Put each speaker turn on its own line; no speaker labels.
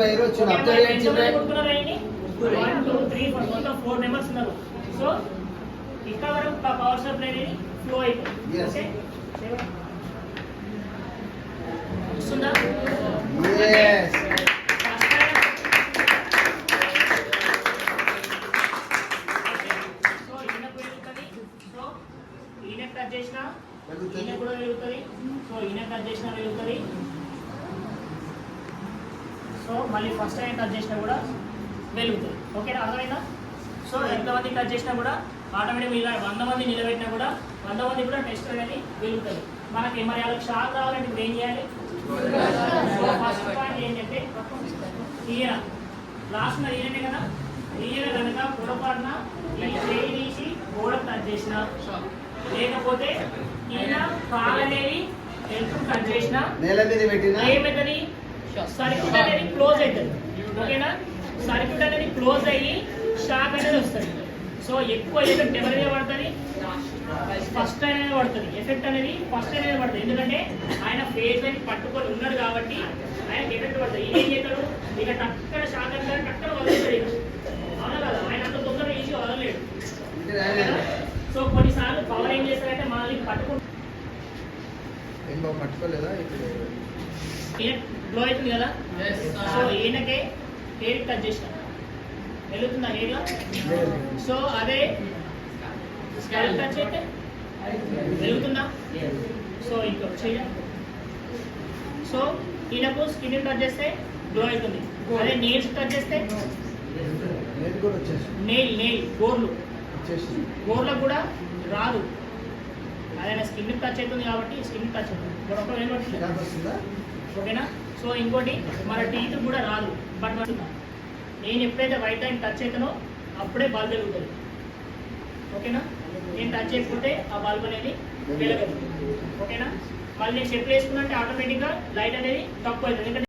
4 members ఉన్నారు. So ఇక్కడ వరకు పవర్ సప్లై అనేది ఫ్లో అయిపోతుంది. ఓకే వస్తుందా? సో ఈయనకు వెళ్తుంది. సో ఈయన టచ్ చేసినా ఈయన కూడా వెళ్తుంది. సో ఈయన టచ్ చేసినా వెళ్తుంది. సో మళ్ళీ ఫస్ట్ టైం టచ్ చేసినా కూడా వెలుగుతుంది. ఓకేనా? అర్థమైందా? సో ఎంతమంది టచ్ చేసినా కూడా ఆటోమేటిక్ ఇలా 100 మంది నిలబెట్టినా కూడా 100 మంది కూడా టెస్ట్ అనేది వెలుగుతుంది. మనకి మరి వాళ్ళకి షాక్ రావాలంటే ఇప్పుడు ఏం చేయాలి? సో ఫస్ట్ పాయింట్ ఏంటంటే ఈయన లాస్ట్ ఈయనే కదా, ఈయన కనుక పొరపాటున ఈ చేయి తీసి గోడ టచ్ చేసిన లేకపోతే ఈయన కాలనేవి ఎప్పుడు టచ్ చేసినా ఏమవుతుంది? సర్క్యూట్ అనేది క్లోజ్ అవుతుంది. ఓకేనా? సర్క్యూట్ అనేది క్లోజ్ అయ్యి షాక్ అనేది వస్తుంది. సో ఎక్కువ ఎఫెక్ట్ ఎవరి మీద పడుతుంది? ఫస్ట్ అనేది పడుతుంది. ఎఫెక్ట్ అనేది ఫస్ట్ అనేది పడుతుంది. ఎందుకంటే ఆయన ఫేస్ అని పట్టుకొని ఉన్నాడు కాబట్టి ఆయనకి ఎఫెక్ట్ పడుతుంది. ఏం చేస్తాడు? ఇక టక్కన షాక్ అంటే టక్కన వదిలేస్తాడు. ఇక అవునా కదా? ఆయన అంత తొందరగా ఈజీ వదలలేడు. సో కొన్నిసార్లు పవర్ ఏం చేస్తారంటే మనల్ని
పట్టుకోలేదా
బ్లో అవుతుంది కదా. సో ఈయనకే హెయిర్ టచ్ చేసిన వెళ్తుందా హెయిర్లో? సో అదే స్కాల్ప్ టచ్ అయితే వెళ్తుందా? సో ఇంకో చేయండి. సో ఈయనకు స్కిన్ టచ్ చేస్తే గ్లో అవుతుంది. అదే నెయిల్స్ టచ్ చేస్తే నెయిల్ గోర్లకు కూడా రాదు. అదే స్కిన్ టచ్ అవుతుంది కాబట్టి స్కిన్ టచ్ అవుతుంది. ఓకేనా? సో ఇంకోటి మన టీత్ కూడా రాదు. బట్ నేను ఎప్పుడైతే వైట్ లైన్ టచ్ అవుతానో అప్పుడే బల్బ్ వెలుగుతుంది. ఓకేనా? నేను టచ్ చేయకపోతే ఆ బల్బ్ అనేది వెలగదు. ఓకేనా? మళ్ళీ నేను చెట్లు వేసుకున్నట్టే ఆటోమేటిక్గా లైట్ అనేది తక్కువ అవుతుంది.